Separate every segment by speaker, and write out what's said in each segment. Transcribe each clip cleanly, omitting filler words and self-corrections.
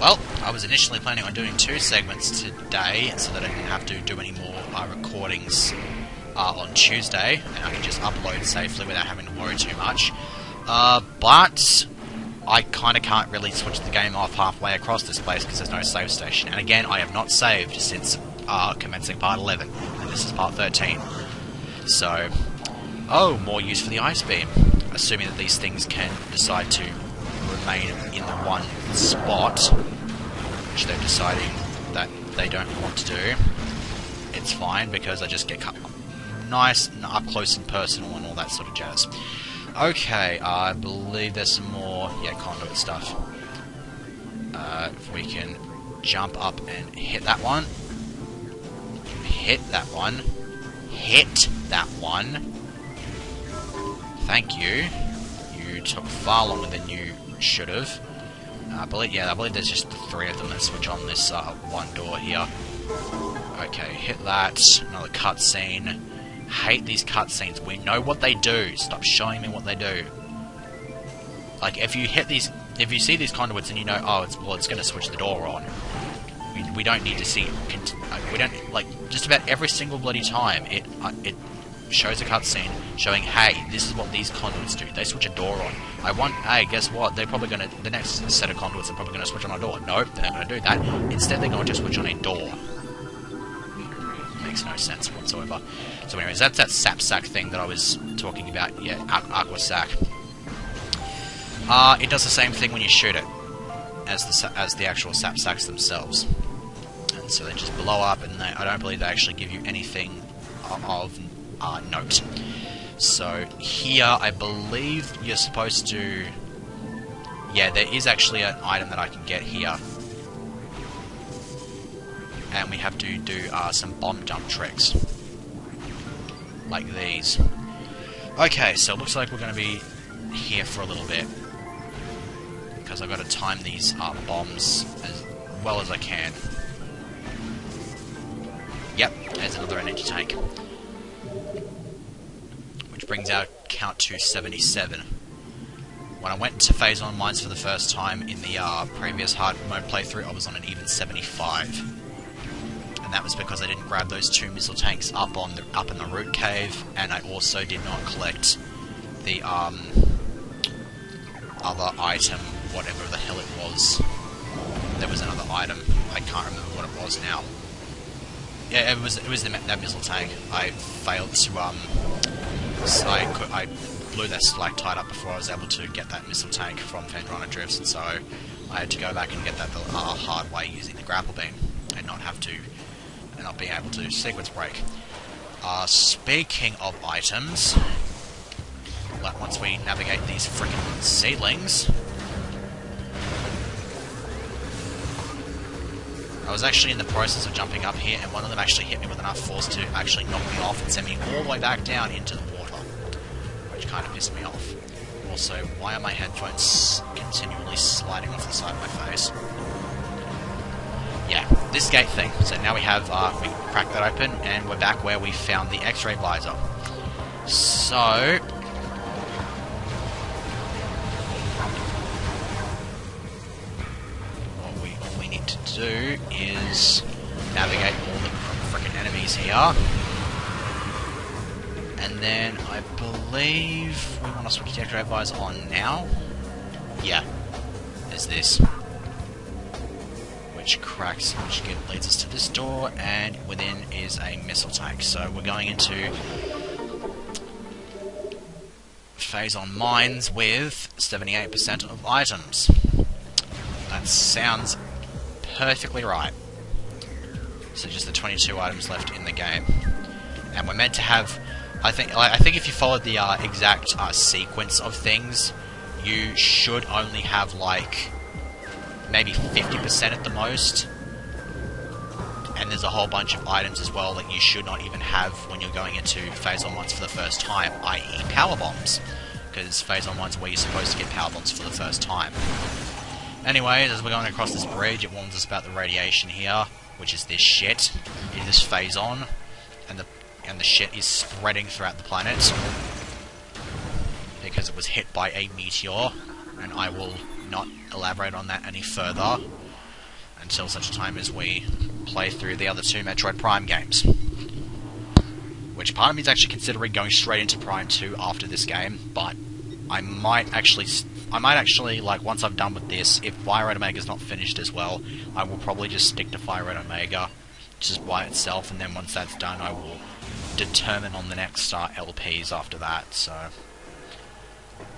Speaker 1: Well, I was initially planning on doing 2 segments today, so that I didn't have to do any more recordings on Tuesday, and I can just upload safely without having to worry too much. But I kind of can't really switch the game off halfway across this place because there's no save station. And again, I have not saved since commencing part 11, and this is part 13. So, more use for the ice beam. Assuming that these things can decide to remain in the one spot, which they're deciding that they don't want to do, it's fine because I just get nice and up close and personal and all that sort of jazz. Okay, I believe there's some more, conduit stuff. If we can jump up and hit that one. Hit that one. Hit that one. Thank you. You took far longer than you should have. I believe there's just 3 of them that switch on this one door here. Okay, hit that. Another cutscene. Hate these cutscenes. We know what they do. Stop showing me what they do. Like, if you see these conduits and you know, it's going to switch the door on. We don't need to see. We don't, like, just about every single bloody time it shows a cutscene showing, hey, this is what these conduits do. They switch a door on. Hey, guess what? They're probably going to, the next set of conduits are probably going to switch on a door. Nope, they're not going to do that. Instead, they're going to switch on a door. Makes no sense whatsoever. So anyways, that's that sap sack thing that I was talking about. Yeah, aqua sack. It does the same thing when you shoot it as the actual sap sacks themselves. And so they just blow up, and I don't believe they actually give you anything of note. So here, I believe you're supposed to... Yeah, there is actually an item that I can get here. And we have to do some bomb jump tricks. Like these. Okay, so it looks like we're going to be here for a little bit. Because I've got to time these bombs as well as I can. Yep, there's another energy tank. Which brings our count to 77. When I went to Phase 1 Mines for the first time in the previous hard mode playthrough, I was on an even 75. And that was because I didn't grab those 2 missile tanks up in the root cave, and I also did not collect the other item, whatever the hell it was. There was another item. I can't remember what it was now. Yeah, it was that missile tank. I failed to I blew that stalactite up before I was able to get that missile tank from Fendrana Drifts, and so I had to go back and get that the hard way using the grapple beam and not being able to sequence break. Speaking of items, like once we navigate these frickin' seedlings, I was actually in the process of jumping up here, and one of them actually hit me with enough force to actually knock me off and send me all the way back down into the water, which kind of pissed me off. Also, why are my headphones continually sliding off the side of my face? Yeah, this gate thing. So now we have, we cracked that open, and we're back where we found the X-ray visor. So... all we need to do is navigate all the frickin' enemies here. And then I believe we want to switch the X-ray visor on now. Yeah, there's this. Which leads us to this door, and within is a missile tank. So we're going into Phase on Mines with 78% of items. That sounds perfectly right. So just the 22 items left in the game, and we're meant to have. I think if you followed the exact sequence of things, you should only have like maybe 50% at the most. And there's a whole bunch of items as well that you should not even have when you're going into Phase 1 Mines for the first time, i.e. power bombs. Because Phase 1 Mines is where you're supposed to get power bombs for the first time. Anyways, as we're going across this bridge, it warns us about the radiation here, which is this shit. It is Phase On, and the shit is spreading throughout the planet. Because it was hit by a meteor, and I will not elaborate on that any further. until such a time as we play through the other two Metroid Prime games. Which part of me is actually considering going straight into Prime 2 after this game, but I might actually, like, once I've done with this, if Fire Red Omega is not finished as well, I will probably just stick to Fire Red Omega, just by itself, and then once that's done, I will determine on the next LPs after that, so...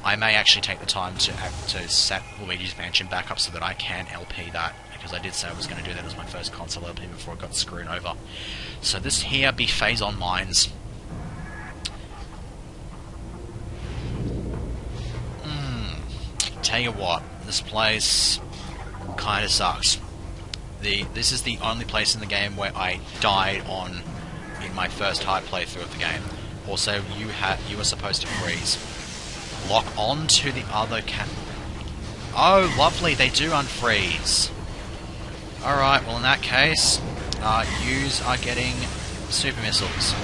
Speaker 1: I may actually take the time to set Luigi's Mansion back up so that I can LP that, because I did say I was going to do that as my first console LP before it got screwed over. So this here be Phazon Mines. Tell you what, this place kinda sucks. This is the only place in the game where I died on in my first hard playthrough of the game. Also, you were supposed to freeze. Lock on to the other Oh, lovely, they do unfreeze. Alright, well in that case, yous are getting super missiles.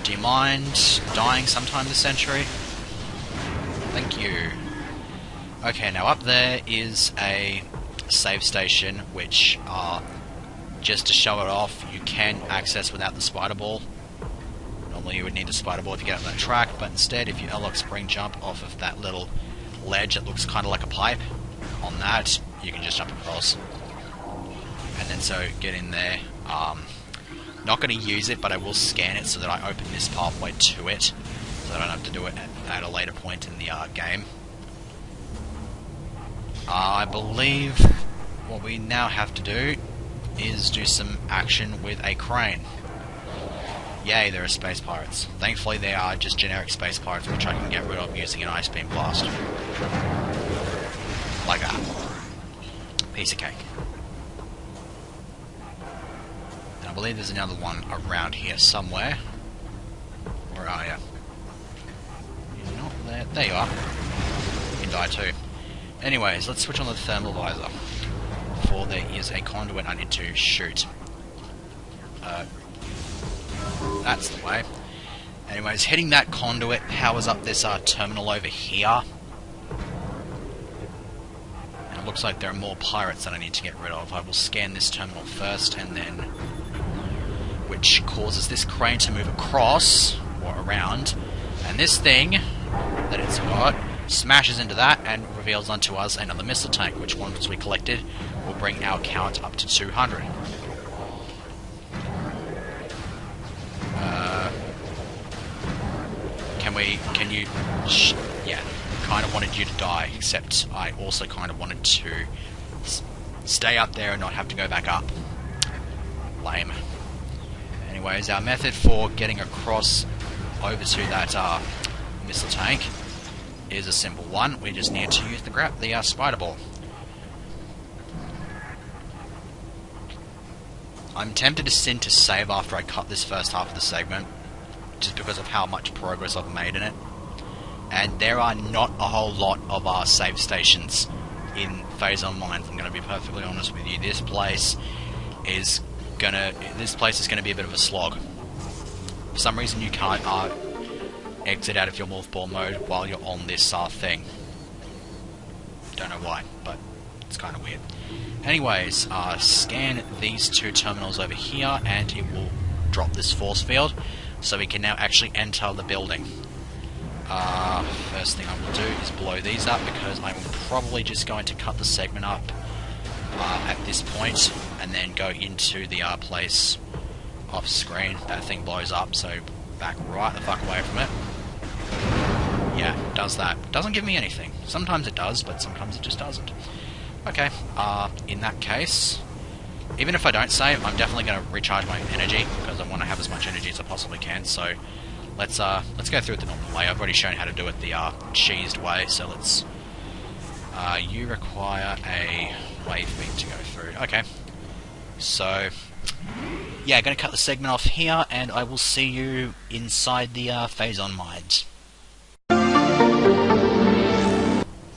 Speaker 1: Do you mind dying sometime this century? Thank you. Okay, now up there is a save station, which, just to show it off, you can access without the spider ball. Normally you would need the spider ball to get up that track, but instead, if you L-lock spring jump off of that little ledge that looks kind of like a pipe, on that, you can just jump across. And then so, get in there. Not going to use it, but I will scan it so that I open this pathway to it, so that I don't have to do it at a later point in the game. I believe what we now have to do is do some action with a crane. Yay, there are space pirates. Thankfully they are just generic space pirates, which I can get rid of using an ice beam blast. Like that. Piece of cake. And I believe there's another one around here somewhere. Where are you? You're not there. There you are. You can die too. Anyways, let's switch on the thermal visor. For there is a conduit I need to shoot. That's the way. Anyways, hitting that conduit powers up this terminal over here. And it looks like there are more pirates that I need to get rid of. I will scan this terminal first, and then... which causes this crane to move across, or around, and this thing that it's got smashes into that and reveals unto us another missile tank, which once we collected will bring our count up to 200. Yeah, kind of wanted you to die, except I also kind of wanted to stay up there and not have to go back up. Lame. Anyways, our method for getting across over to that missile tank is a simple one. We just need to use the spider ball. I'm tempted to sin to save after I cut this first half of the segment, just because of how much progress I've made in it. And there are not a whole lot of save stations in Phazon Mines. I'm going to be perfectly honest with you. This place is going to be a bit of a slog. For some reason, you can't exit out of your mothball mode while you're on this thing. Don't know why, but it's kind of weird. Anyways, scan these two terminals over here, and it will drop this force field, so we can now actually enter the building. First thing I will do is blow these up, because I'm probably just going to cut the segment up at this point, and then go into the place off screen. That thing blows up, so back right the fuck away from it. Yeah, does that. Doesn't give me anything. Sometimes it does, but sometimes it just doesn't. Okay, in that case, even if I don't save, I'm definitely going to recharge my energy, because I want to have as much energy as I possibly can, so let's go through it the normal way. I've already shown how to do it the cheesed way, so let's... you require a way for me to go through. Okay, so... yeah, going to cut the segment off here, and I will see you inside the Phazon Mines.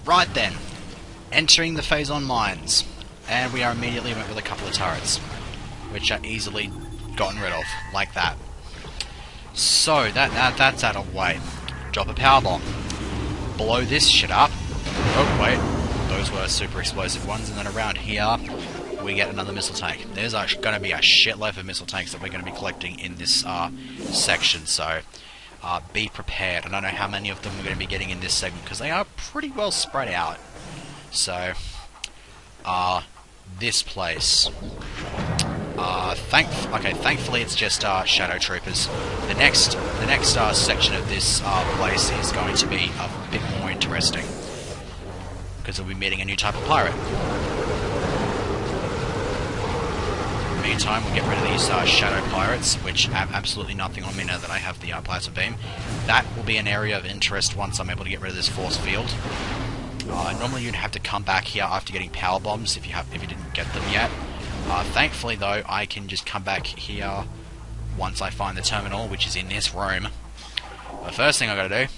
Speaker 1: Right then, entering the Phazon Mines, and we are immediately met with a couple of turrets, which are easily gotten rid of, like that. So, that's out of the way. Drop a power bomb. Blow this shit up, Oh, wait. Those were super explosive ones. And then around here, we get another missile tank. There's actually going to be a shitload of missile tanks that we're going to be collecting in this section, so be prepared. I don't know how many of them we're going to be getting in this segment, because they are pretty well spread out. So, this place. Thankfully it's just Shadow Troopers. The next section of this place is going to be a bit more interesting, because we'll be meeting a new type of pirate. In the meantime, we'll get rid of these Shadow Pirates, which have absolutely nothing on me now that I have the Plasma Beam. That will be an area of interest once I'm able to get rid of this force field. Normally you'd have to come back here after getting power bombs if you didn't get them yet. Thankfully though, I can just come back here once I find the terminal, which is in this room. The first thing I gotta do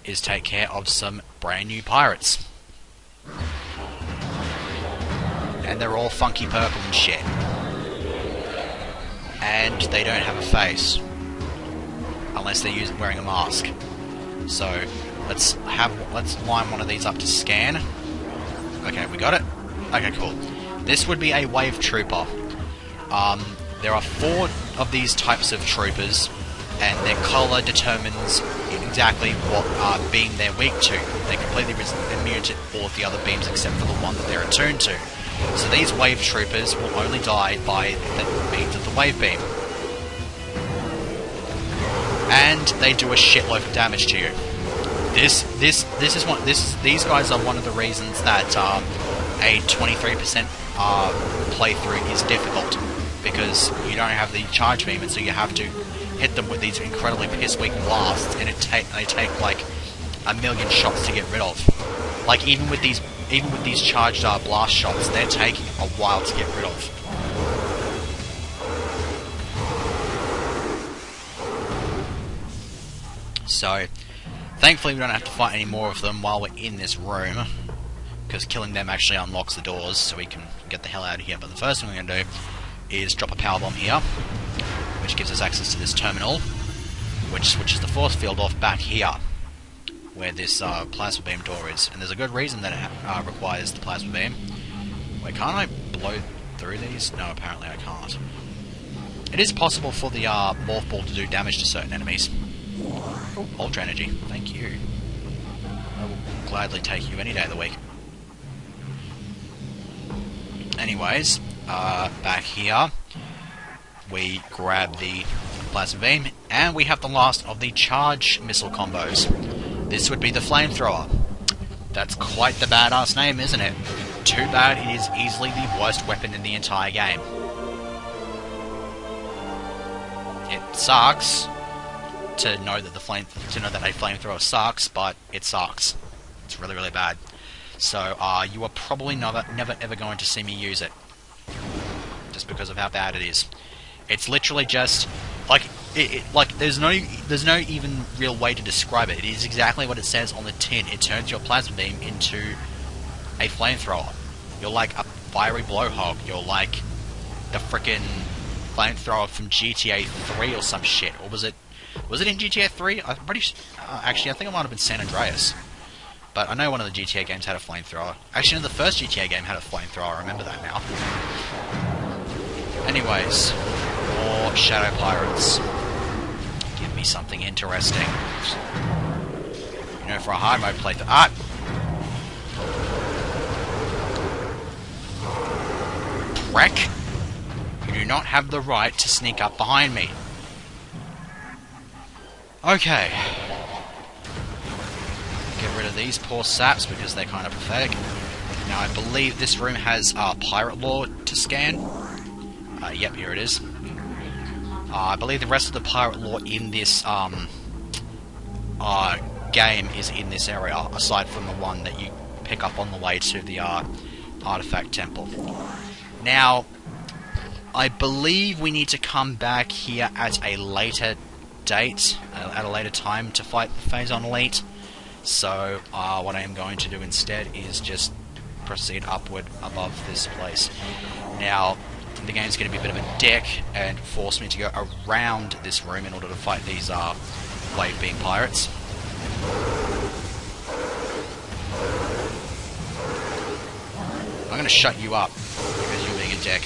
Speaker 1: is take care of some brand new pirates. And they're all funky purple and shit. And they don't have a face. Unless they're wearing a mask. So, let's line one of these up to scan. Okay, we got it? Okay, cool. This would be a wave trooper. There are 4 of these types of troopers, and their colour determines exactly what beam they're weak to. They're completely immune to all of the other beams except for the one that they're attuned to. So these wave troopers will only die by the beams of the wave beam. And they do a shitload of damage to you. These guys are one of the reasons that a 23% playthrough is difficult, because you don't have the charge beam, and so you have to hit them with these incredibly piss-weak blasts, and they take like a million shots to get rid of. Like even with these charged blast shots, they're taking a while to get rid of. So, thankfully we don't have to fight any more of them while we're in this room, because killing them actually unlocks the doors so we can get the hell out of here. But the first thing we're going to do is drop a power bomb here, which gives us access to this terminal, which switches the force field off back here, where this plasma beam door is. And there's a good reason that it requires the plasma beam. Wait, can't I blow through these? No, apparently I can't. It is possible for the morph ball to do damage to certain enemies. Oh, Ultra Energy, thank you. I will gladly take you any day of the week. Anyways, back here, we grab the plasma beam, and we have the last of the charge missile combos. This would be the flamethrower. That's quite the badass name, isn't it? Too bad it is easily the worst weapon in the entire game. It sucks to know that a flamethrower sucks, but it sucks. It's really, really bad. So, you are probably never ever going to see me use it. Just because of how bad it is. It's literally just, there's no even real way to describe it. It is exactly what it says on the tin. It turns your plasma beam into a flamethrower. You're like a fiery blowhog. You're like the frickin' flamethrower from GTA 3 or some shit. Or was it in GTA 3? I'm pretty actually, I think it might have been San Andreas. But I know one of the GTA games had a flamethrower. Actually, no, the first GTA game had a flamethrower. I remember that now. Anyways, more Shadow Pirates. Give me something interesting. You know, for a hard mode playthrough. Wreck! You do not have the right to sneak up behind me. Okay. Get rid of these poor saps because they're kind of pathetic. Now I believe this room has pirate lore to scan. Yep, here it is. I believe the rest of the pirate lore in this game is in this area, aside from the one that you pick up on the way to the artifact temple. Now, I believe we need to come back here at a later date, at a later time, to fight the Phazon Elite. So, what I am going to do instead is just proceed upward above this place. Now, the game's going to be a bit of a dick and force me to go around this room in order to fight these wave beam pirates. gonna shut you up because you're being a dick.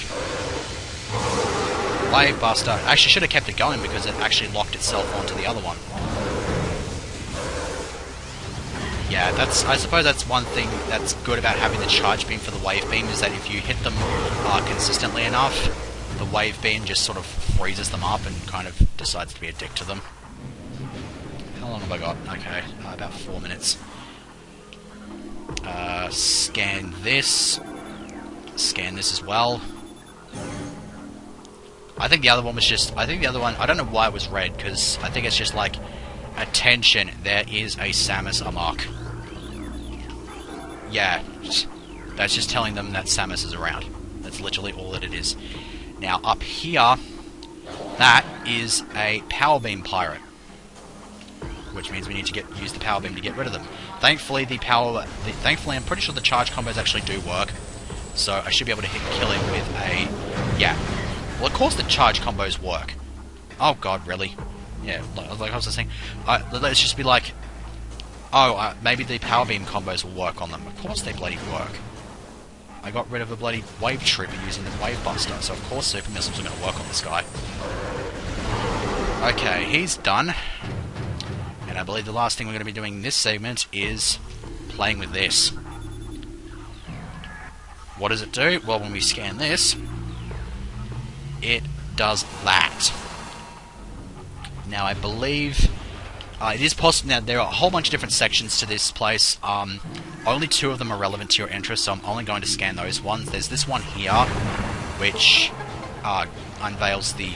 Speaker 1: Wave Buster. I actually should have kept it going because it actually locked itself onto the other one. Yeah, I suppose that's one thing that's good about having the charge beam for the wave beam, is that if you hit them consistently enough, the wave beam just sort of freezes them up and kind of decides to be a dick to them. How long have I got? Okay, about 4 minutes. Scan this. Scan this as well. I think the other one was just... I don't know why it was red, because I think it's just like... Attention, there is a Samus amok. Yeah, that's just telling them that Samus is around. That's literally all that it is. Now, up here, that is a Power Beam Pirate. Which means we need to use the Power Beam to get rid of them. Thankfully, thankfully, I'm pretty sure the charge combos actually do work. So, I should be able to kill him with a... Yeah. Well, of course the charge combos work. Oh god, really? Yeah, like I was saying, let's just be like, oh, maybe the Power Beam combos will work on them. Of course they bloody work. I got rid of a bloody Wave Trooper using the Wave Buster, so of course Super Missiles are going to work on this guy. Okay, he's done. And I believe the last thing we're going to be doing in this segment is playing with this. What does it do? Well, when we scan this, it does that. Now, I believe it is possible. Now, there are a whole bunch of different sections to this place. Only 2 of them are relevant to your interest, so I'm only going to scan those ones. There's this one here, which unveils the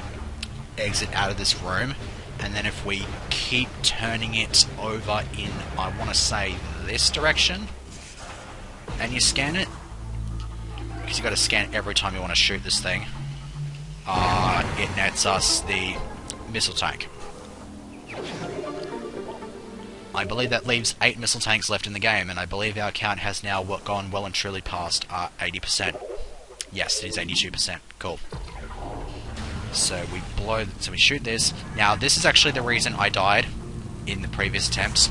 Speaker 1: exit out of this room. And then if we keep turning it over in, I want to say, this direction, and you scan it, because you've got to scan every time you want to shoot this thing, it nets us the missile tank. I believe that leaves 8 missile tanks left in the game, and I believe our count has now gone well and truly past 80%. Yes, it is 82%. Cool. So we shoot this. Now, this is actually the reason I died in the previous attempts.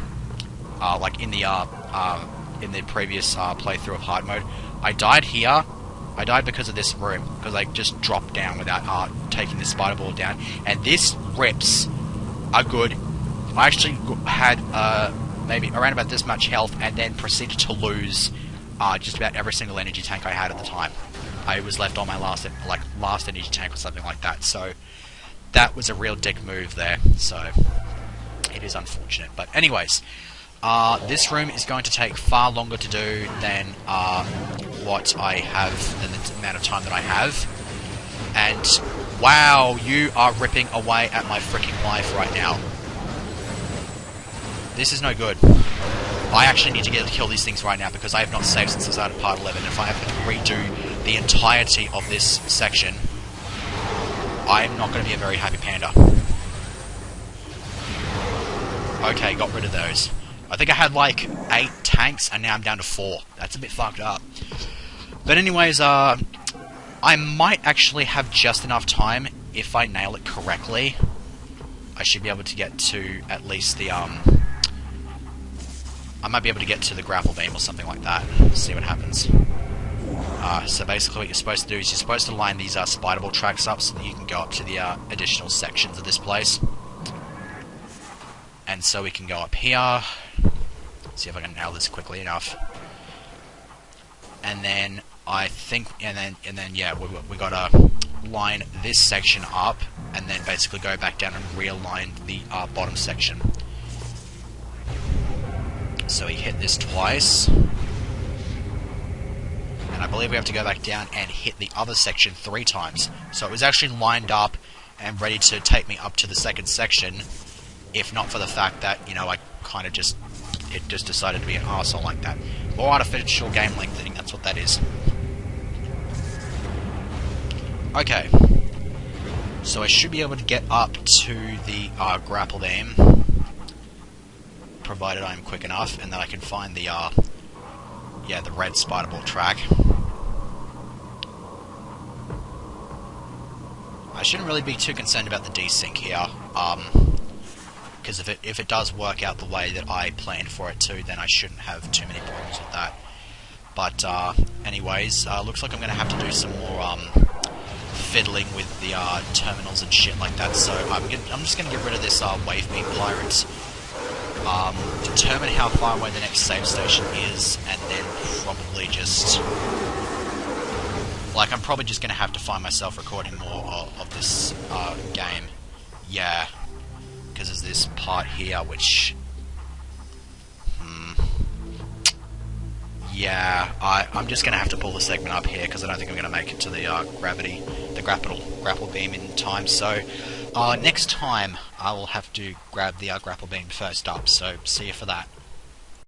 Speaker 1: Like in the previous playthrough of hard mode, I died here. I died because of this room, because I just dropped down without taking the spider ball down, and this rips a good... I actually had maybe around about this much health, and then proceeded to lose just about every single energy tank I had at the time. I was left on my last energy tank or something like that, so that was a real dick move there, so it is unfortunate. But anyways, this room is going to take far longer to do than what I have, than the amount of time that I have. And wow, you are ripping away at my freaking life right now. This is no good. I actually need to kill these things right now because I have not saved since I started part 11. If I have to redo the entirety of this section, I'm not going to be a very happy panda. Okay, got rid of those. I think I had like 8 tanks, and now I'm down to 4. That's a bit fucked up. But anyways, I might actually have just enough time, if I nail it correctly. I should be able to get to at least the, I might be able to get to the grapple beam or something like that. See what happens. So basically what you're supposed to do is you're supposed to line these spider ball tracks up so that you can go up to the additional sections of this place. And so we can go up here. See if I can nail this quickly enough. And then I think, and then yeah, we gotta line this section up, and then basically go back down and realign the bottom section. So we hit this twice, and I believe we have to go back down and hit the other section 3 times. So it was actually lined up and ready to take me up to the second section, if not for the fact that, you know, I kind of just, it just decided to be an arsehole like that. Or artificial game lengthening, that's what that is. Okay. So I should be able to get up to the grapple beam, provided I'm quick enough, and then I can find the, yeah, the red spider ball track. I shouldn't really be too concerned about the desync here, because if it does work out the way that I planned for it to, then I shouldn't have too many problems with that. But anyways, looks like I'm gonna have to do some more fiddling with the terminals and shit like that. So I'm just gonna get rid of this wave beam pirate. Determine how far away the next save station is, and then probably just... like, I'm probably just gonna have to find myself recording more of this game. Yeah. Because there's this part here which... yeah, I'm just gonna have to pull the segment up here, because I don't think I'm gonna make it to the grapple beam in time, so... next time, I will have to grab the grapple beam first up, so see you for that.